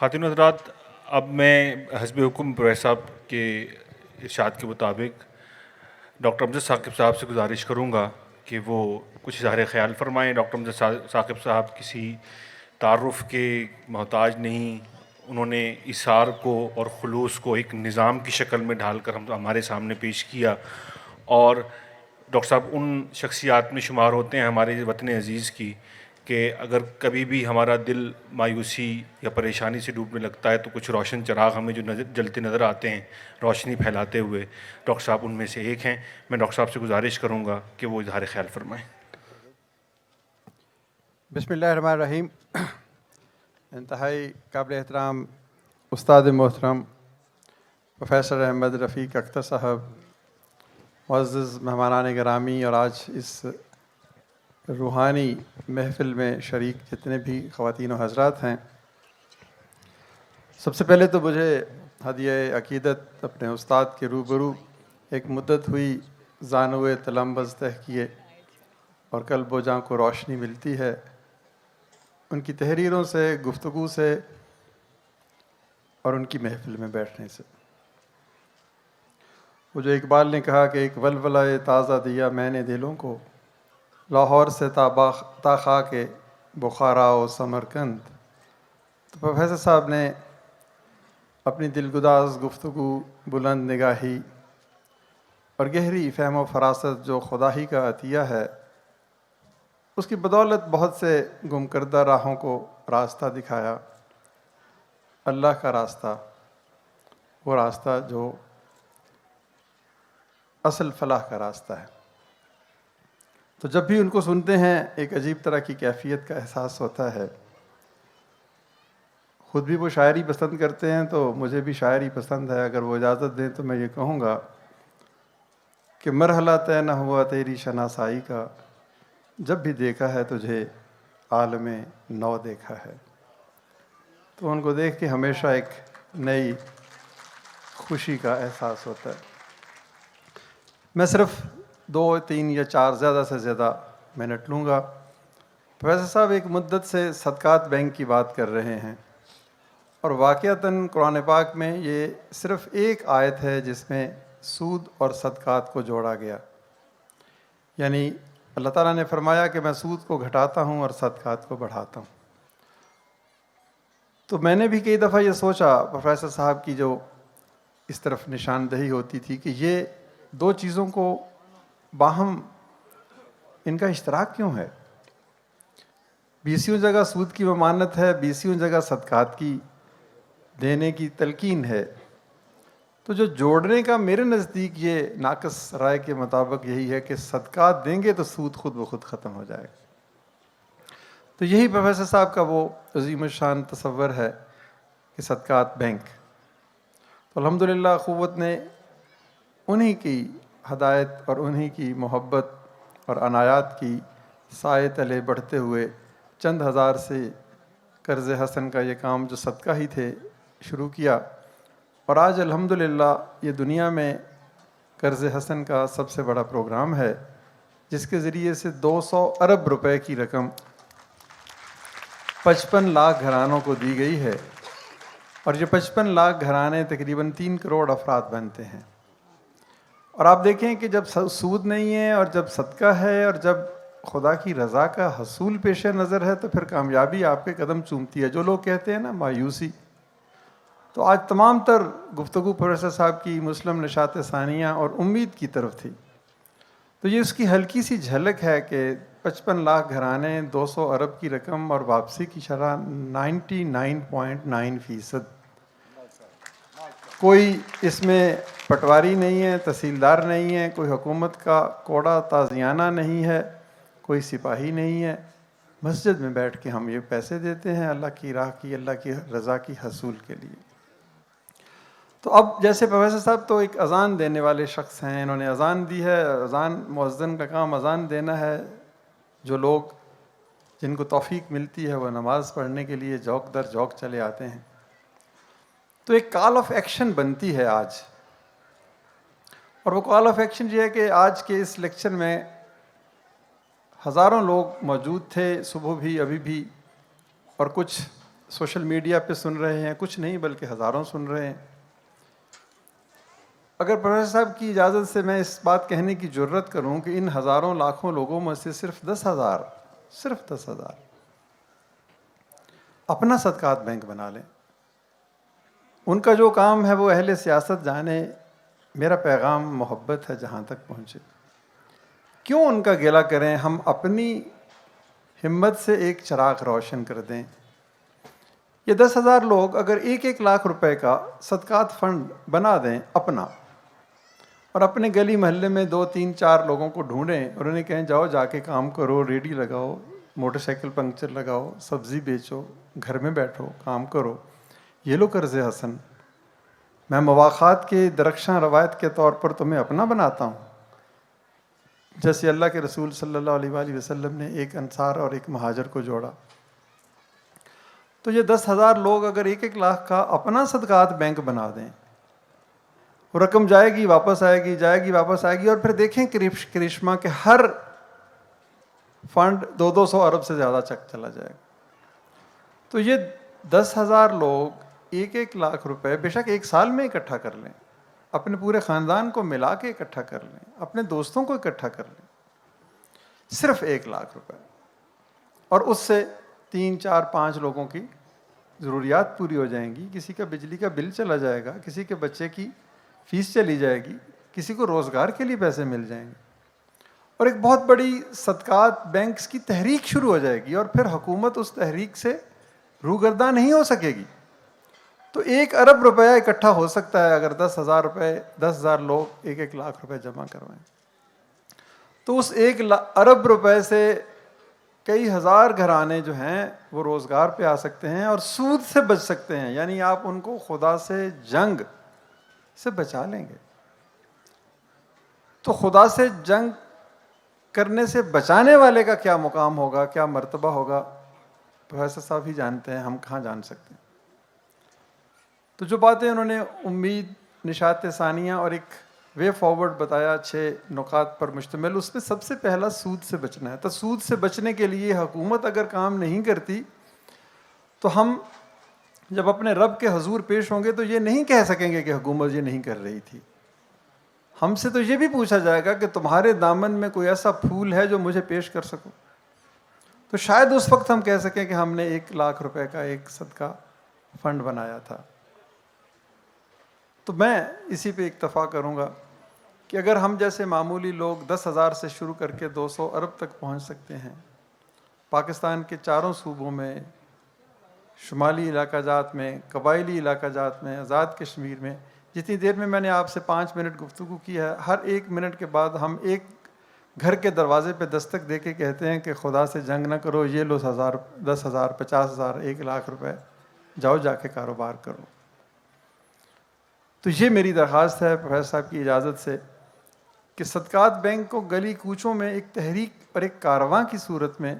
خواتین و حضرات، اب میں حزب حکم پروفیسر صاحب کے ارشاد کے مطابق ڈاکٹر امجد ثاقب صاحب سے گزارش کروں گا کہ وہ کچھ اظہار خیال فرمائیں۔ ڈاکٹر امجد ثاقب صاحب کسی تعارف کے محتاج نہیں، انہوں نے اثار کو اور خلوص کو ایک نظام کی شکل میں ڈھال کر ہمارے سامنے پیش کیا، اور ڈاکٹر صاحب ان شخصیات میں شمار ہوتے ہیں ہمارے وطن عزیز کی کہ اگر کبھی بھی ہمارا دل مایوسی یا پریشانی سے ڈوبنے لگتا ہے تو کچھ روشن چراغ ہمیں جو جلتے نظر آتے ہیں روشنی پھیلاتے ہوئے، ڈاکٹر صاحب ان میں سے ایک ہیں۔ میں ڈاکٹر صاحب سے گزارش کروں گا کہ وہ اظہار خیال فرمائیں۔ بسم اللہ الرحمن الرحیم۔ انتہائی قابل احترام استاد محترم پروفیسر احمد رفیق اختر صاحب، معزز مہمانان گرامی، اور آج اس روحانی محفل میں شریک جتنے بھی خواتین و حضرات ہیں، سب سے پہلے تو مجھے ہدیہ عقیدت اپنے استاد کے روبرو ایک مدت ہوئی زانوئے تلمبز تہ کیے اور قلب و جاں کو روشنی ملتی ہے ان کی تحریروں سے، گفتگو سے اور ان کی محفل میں بیٹھنے سے۔ وہ جو اقبال نے کہا کہ ایک ولولہ تازہ دیا میں نے دلوں کو، لاہور سے تا خاک بخارا و سمرقند، تو پروفیسر صاحب نے اپنی دلگداز گفتگو، بلند نگاہی اور گہری فہم و فراست جو خدا ہی کا عطیہ ہے، اس کی بدولت بہت سے گم کردہ راہوں کو راستہ دکھایا۔ اللہ کا راستہ، وہ راستہ جو اصل فلاح کا راستہ ہے۔ تو جب بھی ان کو سنتے ہیں ایک عجیب طرح کی کیفیت کا احساس ہوتا ہے۔ خود بھی وہ شاعری پسند کرتے ہیں تو مجھے بھی شاعری پسند ہے۔ اگر وہ اجازت دیں تو میں یہ کہوں گا کہ مرحلہ طے نہ ہوا تیری شناسائی کا، جب بھی دیکھا ہے تجھے عالم نو دیکھا ہے۔ تو ان کو دیکھ کے ہمیشہ ایک نئی خوشی کا احساس ہوتا ہے۔ میں صرف 2، 3 یا 4 زیادہ سے زیادہ منٹ لوں گا۔ پروفیسر صاحب ایک مدت سے صدقات بینک کی بات کر رہے ہیں، اور واقعتاً قرآن پاک میں یہ صرف ایک آیت ہے جس میں سود اور صدقات کو جوڑا گیا۔ یعنی اللہ تعالیٰ نے فرمایا کہ میں سود کو گھٹاتا ہوں اور صدقات کو بڑھاتا ہوں۔ تو میں نے بھی کئی دفعہ یہ سوچا، پروفیسر صاحب کی جو اس طرف نشاندہی ہوتی تھی کہ یہ 2 چیزوں کو باہم ان کا اشتراک کیوں ہے؟ 20ویں جگہ سود کی ممانت ہے، 20ویں جگہ صدقات کی دینے کی تلقین ہے۔ تو جو جوڑنے کا میرے نزدیک یہ ناقص رائے کے مطابق یہی ہے کہ صدقات دیں گے تو سود خود بخود ختم ہو جائے گا۔ تو یہی پروفیسر صاحب کا وہ عظیم الشان تصور ہے کہ صدقات بینک۔ تو الحمدللہ قوت نے انہی کی ہدایت اور انہی کی محبت اور عنایات کی سائے تلے بڑھتے ہوئے چند ہزار سے قرض حسن کا یہ کام جو صدقہ ہی تھے شروع کیا، اور آج الحمدللہ یہ دنیا میں قرض حسن کا سب سے بڑا پروگرام ہے، جس کے ذریعے سے 200 ارب روپے کی رقم 55 لاکھ گھرانوں کو دی گئی ہے، اور یہ 55 لاکھ گھرانے تقریباً 3 کروڑ افراد بنتے ہیں۔ اور آپ دیکھیں کہ جب سود نہیں ہے اور جب صدقہ ہے اور جب خدا کی رضا کا حصول پیش نظر ہے تو پھر کامیابی آپ کے قدم چومتی ہے۔ جو لوگ کہتے ہیں نا مایوسی، تو آج تمام تر گفتگو پروفیسر صاحب کی مسلم نشاط ثانیہ اور امید کی طرف تھی۔ تو یہ اس کی ہلکی سی جھلک ہے کہ 55 لاکھ گھرانے، 200 ارب کی رقم اور واپسی کی شرح 99.9%۔ کوئی اس میں پٹواری نہیں ہے، تحصیلدار نہیں ہے، کوئی حکومت کا کوڑا تازیانہ نہیں ہے، کوئی سپاہی نہیں ہے۔ مسجد میں بیٹھ کے ہم یہ پیسے دیتے ہیں اللہ کی راہ کی، اللہ کی رضا کی حصول کے لیے۔ تو اب جیسے پروفیسر صاحب تو ایک اذان دینے والے شخص ہیں، انہوں نے اذان دی ہے۔ اذان، مؤذن کا کام اذان دینا ہے۔ جو لوگ جن کو توفیق ملتی ہے وہ نماز پڑھنے کے لیے جوک در جوک چلے آتے ہیں۔ تو ایک کال آف ایکشن بنتی ہے آج، اور وہ کال آف ایکشن یہ ہے کہ آج کے اس لیکچر میں ہزاروں لوگ موجود تھے، صبح بھی ابھی بھی، اور کچھ سوشل میڈیا پہ سن رہے ہیں، کچھ نہیں بلکہ ہزاروں سن رہے ہیں. اگر پروفیسر صاحب کی اجازت سے میں اس بات کہنے کی جرت کروں کہ ان ہزاروں لاکھوں لوگوں میں سے صرف 10,000 اپنا صدقات بینک بنا لیں. ان کا جو کام ہے وہ اہل سیاست جانے، میرا پیغام محبت ہے جہاں تک پہنچے. کیوں ان کا گیلا کریں؟ ہم اپنی ہمت سے ایک چراغ روشن کر دیں. یہ 10,000 لوگ اگر 1 لاکھ روپے کا صدقات فنڈ بنا دیں اپنا، اور اپنے گلی محلے میں 2 3 4 لوگوں کو ڈھونڈیں اور انہیں کہیں جاؤ جا کے کام کرو، ریڈی لگاؤ، موٹر سائیکل پنکچر لگاؤ، سبزی بیچو، گھر میں بیٹھو کام کرو، یہ لو قرض حسن. میں مواخات کے درخشاں روایت کے طور پر تمہیں اپنا بناتا ہوں. جیسے اللہ کے رسول صلی اللہ علیہ وآلہ وسلم نے ایک انصار اور ایک مہاجر کو جوڑا. تو یہ 10,000 لوگ اگر 1 لاکھ کا اپنا صدقات بینک بنا دیں، وہ رقم جائے گی واپس آئے گی، جائے گی واپس آئے گی، اور پھر دیکھیں کرشمہ کہ ہر فنڈ 200 ارب سے زیادہ چلا جائے گا. تو یہ 10,000 لوگ 1 لاکھ روپے بے شک 1 سال میں اکٹھا کر لیں، اپنے پورے خاندان کو ملا کے اکٹھا کر لیں، اپنے دوستوں کو اکٹھا کر لیں، صرف 1 لاکھ روپے، اور اس سے 3 4 5 لوگوں کی ضروریات پوری ہو جائیں گی. کسی کا بجلی کا بل چلا جائے گا، کسی کے بچے کی فیس چلی جائے گی، کسی کو روزگار کے لیے پیسے مل جائیں گے، اور ایک بہت بڑی صدقات بینکس کی تحریک شروع ہو جائے گی. اور پھر حکومت اس تحریک سے روگرداں نہیں ہو سکے گی. تو 1 ارب روپیہ اکٹھا ہو سکتا ہے اگر 10,000 لوگ 1 لاکھ روپے جمع کروائیں. تو اس 1 ارب روپے سے کئی ہزار گھرانے جو ہیں وہ روزگار پہ آ سکتے ہیں اور سود سے بچ سکتے ہیں. یعنی آپ ان کو خدا سے جنگ سے بچا لیں گے. تو خدا سے جنگ کرنے سے بچانے والے کا کیا مقام ہوگا، کیا مرتبہ ہوگا، پروفیسر صاحب ہی جانتے ہیں، ہم کہاں جان سکتے ہیں. تو جو باتیں انہوں نے امید، نشاط ثانیہ اور ایک وے فارورڈ بتایا 6 نکات پر مشتمل، اس میں سب سے پہلا سود سے بچنا ہے. تو سود سے بچنے کے لیے حکومت اگر کام نہیں کرتی تو ہم جب اپنے رب کے حضور پیش ہوں گے تو یہ نہیں کہہ سکیں گے کہ حکومت یہ نہیں کر رہی تھی. ہم سے تو یہ بھی پوچھا جائے گا کہ تمہارے دامن میں کوئی ایسا پھول ہے جو مجھے پیش کر سکو. تو شاید اس وقت ہم کہہ سکیں کہ ہم نے 1 لاکھ روپے کا ایک صدقہ فنڈ بنایا تھا. تو میں اسی پہ اکتفا کروں گا کہ اگر ہم جیسے معمولی لوگ 10,000 سے شروع کر کے 200 ارب تک پہنچ سکتے ہیں، پاکستان کے چاروں صوبوں میں، شمالی علاقہ جات میں، قبائلی علاقہ جات میں، آزاد کشمیر میں، جتنی دیر میں نے آپ سے 5 منٹ گفتگو کی ہے، ہر 1 منٹ کے بعد ہم ایک گھر کے دروازے پہ دستک دے کے کہتے ہیں کہ خدا سے جنگ نہ کرو، یہ لو 10,000 50,000 1 لاکھ روپے، جاؤ جا کے کاروبار کرو. تو یہ میری درخواست ہے پروفیسر صاحب کی اجازت سے کہ صدقات بینک کو گلی کوچوں میں ایک تحریک اور ایک کارواں کی صورت میں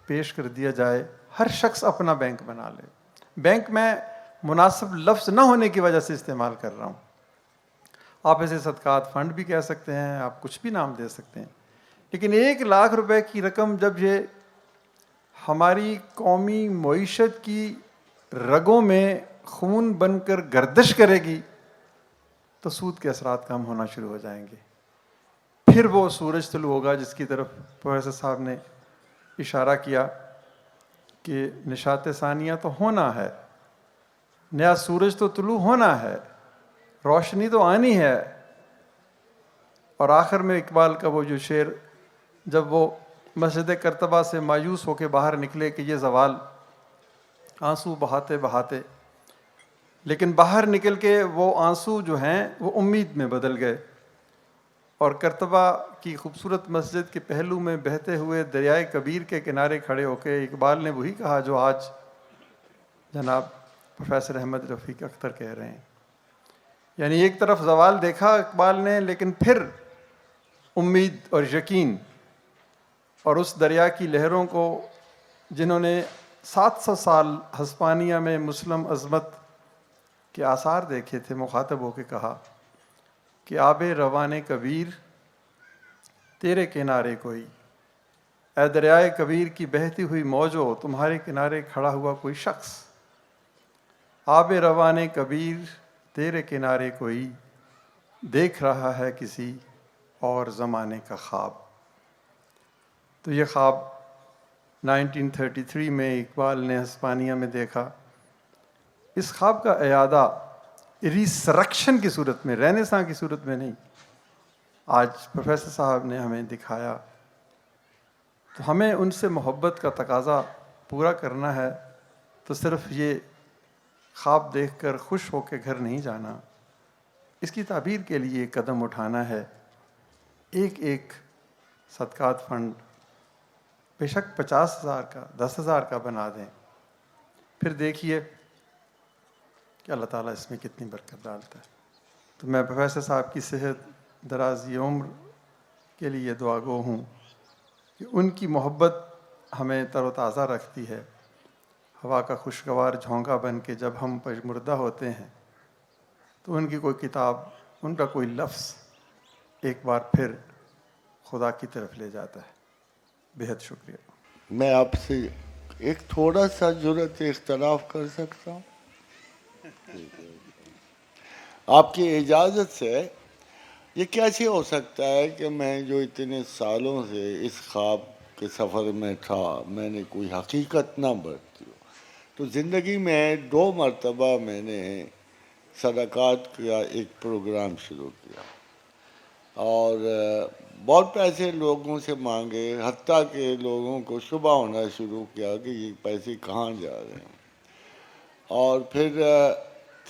پیش کر دیا جائے. ہر شخص اپنا بینک بنا لے. بینک میں مناسب لفظ نہ ہونے کی وجہ سے استعمال کر رہا ہوں. آپ اسے صدقات فنڈ بھی کہہ سکتے ہیں، آپ کچھ بھی نام دے سکتے ہیں، لیکن 1 لاکھ روپے کی رقم جب یہ ہماری قومی معیشت کی رگوں میں خون بن کر گردش کرے گی تو سود کے اثرات کم ہونا شروع ہو جائیں گے. پھر وہ سورج طلوع ہوگا جس کی طرف پروفیسر صاحب نے اشارہ کیا کہ نشاط ثانیہ تو ہونا ہے، نیا سورج تو طلوع ہونا ہے، روشنی تو آنی ہے. اور آخر میں اقبال کا وہ جو شعر، جب وہ مسجد کرتبہ سے مایوس ہو کے باہر نکلے کہ یہ زوال، آنسو بہاتے بہاتے، لیکن باہر نکل کے وہ آنسو جو ہیں وہ امید میں بدل گئے. اور کرتبہ کی خوبصورت مسجد کے پہلو میں بہتے ہوئے دریائے کبیر کے کنارے کھڑے ہو کے اقبال نے وہی کہا جو آج جناب پروفیسر احمد رفیق اختر کہہ رہے ہیں. یعنی ایک طرف زوال دیکھا اقبال نے، لیکن پھر امید اور یقین اور اس دریا کی لہروں کو جنہوں نے 700 سال ہسپانیہ میں مسلم عظمت کے آثار دیکھے تھے، مخاطب ہو کے کہا کہ آب روان کبیر تیرے کنارے کوئی، اے دریائے کبیر کی بہتی ہوئی موجوں تمہارے کنارے کھڑا ہوا کوئی شخص. آب روان کبیر تیرے کنارے کوئی دیکھ رہا ہے کسی اور زمانے کا خواب. تو یہ خواب 1933 میں اقبال نے ہسپانیہ میں دیکھا. اس خواب کا اعادہ ریسرکشن کی صورت میں، رینیساں کی صورت میں نہیں، آج پروفیسر صاحب نے ہمیں دکھایا. تو ہمیں ان سے محبت کا تقاضا پورا کرنا ہے تو صرف یہ خواب دیکھ کر خوش ہو کے گھر نہیں جانا، اس کی تعبیر کے لیے قدم اٹھانا ہے. ایک ایک صدقات فنڈ بے شک 50,000 کا 10,000 کا بنا دیں، پھر دیکھیے کہ اللہ تعالیٰ اس میں کتنی برکت ڈالتا ہے. تو میں پروفیسر صاحب کی صحت درازی عمر کے لیے دعا گو ہوں کہ ان کی محبت ہمیں تر و تازہ رکھتی ہے. ہوا کا خوشگوار جھونکا بن کے جب ہم پژمردہ ہوتے ہیں تو ان کی کوئی کتاب، ان کا کوئی لفظ ایک بار پھر خدا کی طرف لے جاتا ہے. بہت شکریہ. میں آپ سے ایک تھوڑا سا جرأت اختلاف کر سکتا ہوں آپ کی اجازت سے. یہ کیسے ہو سکتا ہے کہ میں جو اتنے سالوں سے اس خواب کے سفر میں تھا، میں نے کوئی حقیقت نہ برتی ہو. تو زندگی میں 2 مرتبہ میں نے صدقات کا ایک پروگرام شروع کیا اور بہت پیسے لوگوں سے مانگے، حتیٰ کہ لوگوں کو شبہ ہونا شروع کیا کہ یہ پیسے کہاں جا رہے ہیں. اور پھر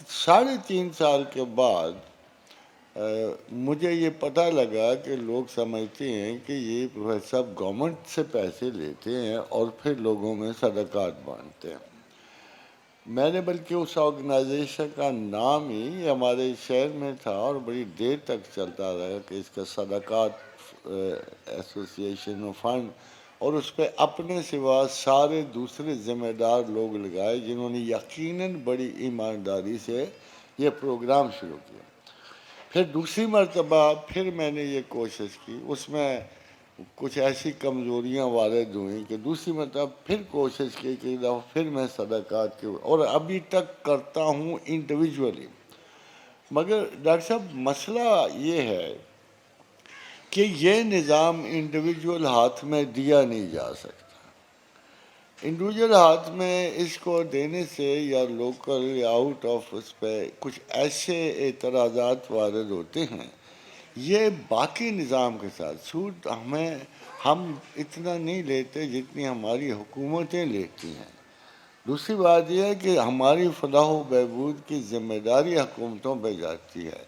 3.5 سال کے بعد مجھے یہ پتہ لگا کہ لوگ سمجھتے ہیں کہ یہ پروفیسر صاحب گورنمنٹ سے پیسے لیتے ہیں اور پھر لوگوں میں صدقات بانٹتے ہیں. میں نے بلکہ اس آرگنائزیشن کا نام ہی ہمارے شہر میں تھا اور بڑی دیر تک چلتا رہا کہ اس کا صدقات ایسوسیشن فنڈ، اور اس پہ اپنے سوا سارے دوسرے ذمہ دار لوگ لگائے جنہوں نے یقیناً بڑی ایمانداری سے یہ پروگرام شروع کیا. پھر دوسری مرتبہ پھر میں نے یہ کوشش کی، اس میں کچھ ایسی کمزوریاں وارد ہوئیں کہ دوسری مرتبہ پھر کوشش کی کہ پھر میں صدقات کے، اور ابھی تک کرتا ہوں انڈیویجولی. مگر ڈاکٹر صاحب مسئلہ یہ ہے کہ یہ نظام انڈیویجول ہاتھ میں دیا نہیں جا سکتا. انڈیویجول ہاتھ میں اس کو دینے سے یا لوکل یا آؤٹ آف اس پہ کچھ ایسے اعتراضات وارد ہوتے ہیں. یہ باقی نظام کے ساتھ سود ہم اتنا نہیں لیتے جتنی ہماری حکومتیں لیتی ہیں. دوسری بات یہ ہے کہ ہماری فلاح و بہبود کی ذمہ داری حکومتوں پہ جاتی ہے،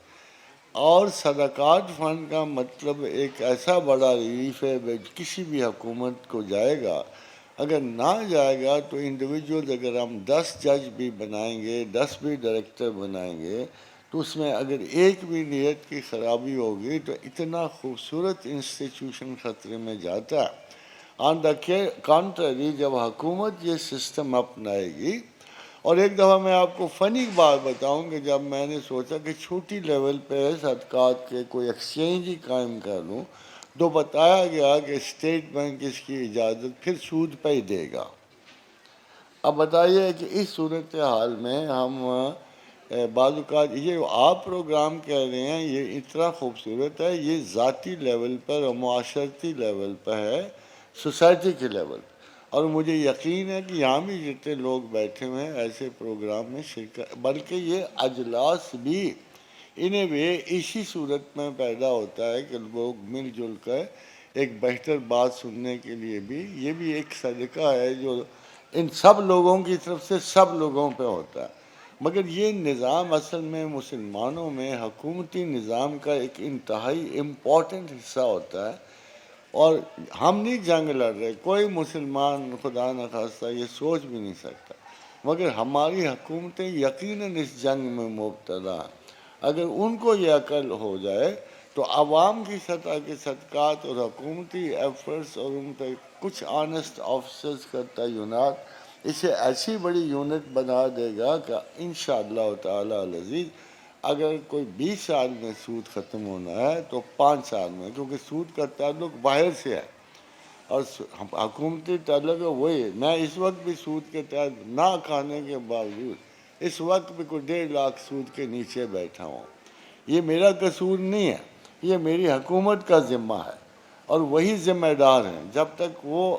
اور صدقات فنڈ کا مطلب ایک ایسا بڑا ریلیف ہے کسی بھی حکومت کو جائے گا. اگر نہ جائے گا تو انڈیویجول، اگر ہم 10 جج بھی بنائیں گے، 10 بھی ڈائریکٹر بنائیں گے، تو اس میں اگر ایک بھی نیت کی خرابی ہوگی تو اتنا خوبصورت انسٹیٹیوشن خطرے میں جاتا ہے. آن دا کانٹری جب حکومت یہ سسٹم اپنائے گی. اور ایک دفعہ میں آپ کو فنی بات بتاؤں کہ جب میں نے سوچا کہ چھوٹی لیول پہ صدقات کے کوئی ایکسچینج ہی قائم کر لوں، تو بتایا گیا کہ اسٹیٹ بینک اس کی اجازت پھر سود پہ ہی دے گا. اب بتائیے کہ اس صورتحال میں ہم بعض اوقات یہ آپ پروگرام کہہ رہے ہیں یہ اتنا خوبصورت ہے، یہ ذاتی لیول پر اور معاشرتی لیول پہ ہے، سوسائٹی کے لیول پر. اور مجھے یقین ہے کہ یہاں بھی جتنے لوگ بیٹھے ہوئے ہیں ایسے پروگرام میں شرکت، بلکہ یہ اجلاس بھی انہیں بھی اسی صورت میں پیدا ہوتا ہے کہ لوگ مل جل کر ایک بہتر بات سننے کے لیے بھی، یہ بھی ایک صدقہ ہے جو ان سب لوگوں کی طرف سے سب لوگوں پہ ہوتا ہے. مگر یہ نظام اصل میں مسلمانوں میں حکومتی نظام کا ایک انتہائی امپورٹنٹ حصہ ہوتا ہے. اور ہم نہیں جنگ لڑ رہے، کوئی مسلمان خدا نخواستہ یہ سوچ بھی نہیں سکتا، مگر ہماری حکومتیں یقیناً اس جنگ میں مبتلا ہیں. اگر ان کو یہ عقل ہو جائے تو عوام کی سطح کے صدقات اور حکومتی ایفرٹس اور ان پہ کچھ آنسٹ آفیسرز کا تعینات اسے ایسی بڑی یونٹ بنا دے گا کہ انشاءاللہ تعالی العزیز اگر کوئی 20 سال میں سود ختم ہونا ہے تو 5 سال میں، کیونکہ سود کا تعلق باہر سے ہے اور حکومتی تعلق وہی ہے. میں اس وقت بھی سود کے تحت نہ کھانے کے باوجود اس وقت میں کوئی 1.5 لاکھ سود کے نیچے بیٹھا ہوں. یہ میرا قصور نہیں ہے, یہ میری حکومت کا ذمہ ہے, اور وہی ذمہ دار ہیں. جب تک وہ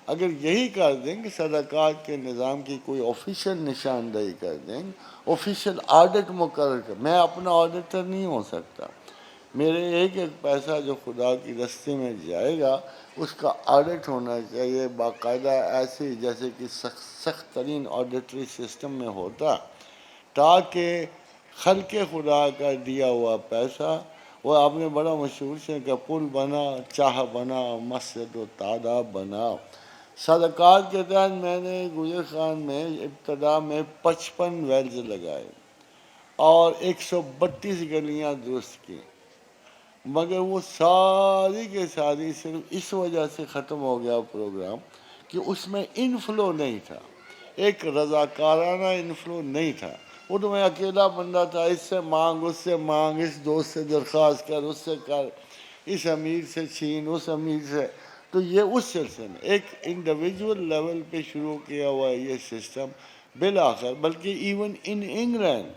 اگر یہی کر دیں کہ صدقات کے نظام کی کوئی آفیشیل نشاندہی کر دیں, آفیشیل آڈٹ مقرر کر, میں اپنا آڈیٹر نہیں ہو سکتا. میرے ایک ایک پیسہ جو خدا کی رستے میں جائے گا اس کا آڈٹ ہونا چاہیے باقاعدہ, ایسے جیسے کہ سخت ترین آڈیٹری سسٹم میں ہوتا, تاکہ خلق خدا کا دیا ہوا پیسہ, وہ آپ نے بڑا مشہور سے کہ پل بنا, چاہ بنا, مسجد و تاداب بنا. صدقات کے تحت میں نے گجر خان میں ابتدا میں 55 ویلز لگائے اور 132 گلیاں درست کی, مگر وہ ساری کے ساری صرف اس وجہ سے ختم ہو گیا پروگرام کہ اس میں انفلو نہیں تھا, ایک رضاکارانہ انفلو نہیں تھا. وہ تو میں اکیلا بندہ تھا, اس سے مانگ, اس سے مانگ, اس دوست سے درخواست کر, اس سے کر, اس امیر سے چھین, اس امیر سے. تو یہ اس سلسلے میں ایک انڈیویجول لیول پہ شروع کیا ہوا ہے یہ سسٹم بالآخر. بلکہ even in England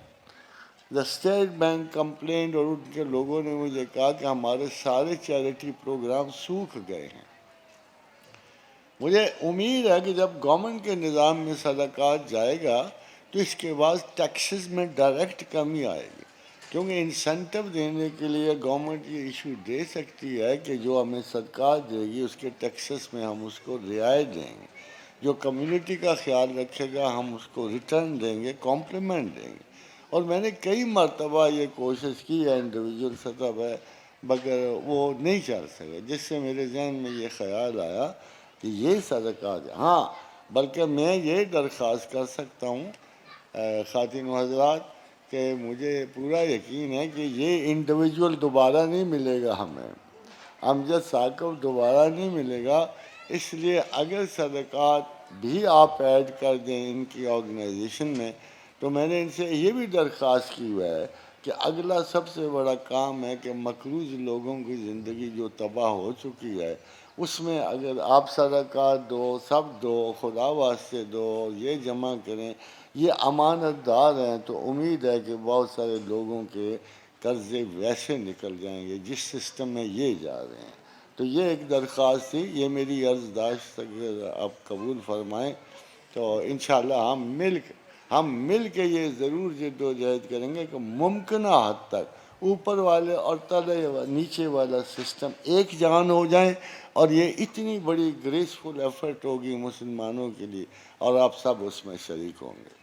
the state bank complaint, اور ان کے لوگوں نے مجھے کہا کہ ہمارے سارے چیریٹی پروگرام سوکھ گئے ہیں. مجھے امید ہے کہ جب گورنمنٹ کے نظام میں صدقات جائے گا تو اس کے بعد ٹیکسز میں ڈائریکٹ کمی آئے گی, کیونکہ انسینٹو دینے کے لیے گورنمنٹ یہ ایشو دے سکتی ہے کہ جو ہمیں صدقات دے گی اس کے ٹیکسز میں ہم اس کو رعایت دیں گے, جو کمیونٹی کا خیال رکھے گا ہم اس کو ریٹرن دیں گے, کمپلیمنٹ دیں گے. اور میں نے کئی مرتبہ یہ کوشش کی ہے انڈیویجول سطح پہ, مگر وہ نہیں چل سکے, جس سے میرے ذہن میں یہ خیال آیا کہ یہ صدقات. ہاں, بلکہ میں یہ درخواست کر سکتا ہوں خواتین و حضرات کہ مجھے پورا یقین ہے کہ یہ انڈیویجول دوبارہ نہیں ملے گا ہمیں, امجد ثاقب دوبارہ نہیں ملے گا. اس لیے اگر صدقات بھی آپ ایڈ کر دیں ان کی آرگنائزیشن میں, تو میں نے ان سے یہ بھی درخواست کی ہوا ہے کہ اگلا سب سے بڑا کام ہے کہ مقروض لوگوں کی زندگی جو تباہ ہو چکی ہے اس میں اگر آپ صدقات دو, سب دو, خدا واسطے دو, یہ جمع کریں, یہ امانت دار ہیں, تو امید ہے کہ بہت سارے لوگوں کے قرضے ویسے نکل جائیں گے جس سسٹم میں یہ جا رہے ہیں. تو یہ ایک درخواست تھی, یہ میری عرض داشت اگر آپ قبول فرمائیں تو انشاءاللہ ہم مل کے یہ ضرور جد و جہد کریں گے کہ ممکنہ حد تک اوپر والے اور نیچے والا سسٹم ایک جان ہو جائیں, اور یہ اتنی بڑی گریسفل ایفرٹ ہوگی مسلمانوں کے لیے, اور آپ سب اس میں شریک ہوں گے.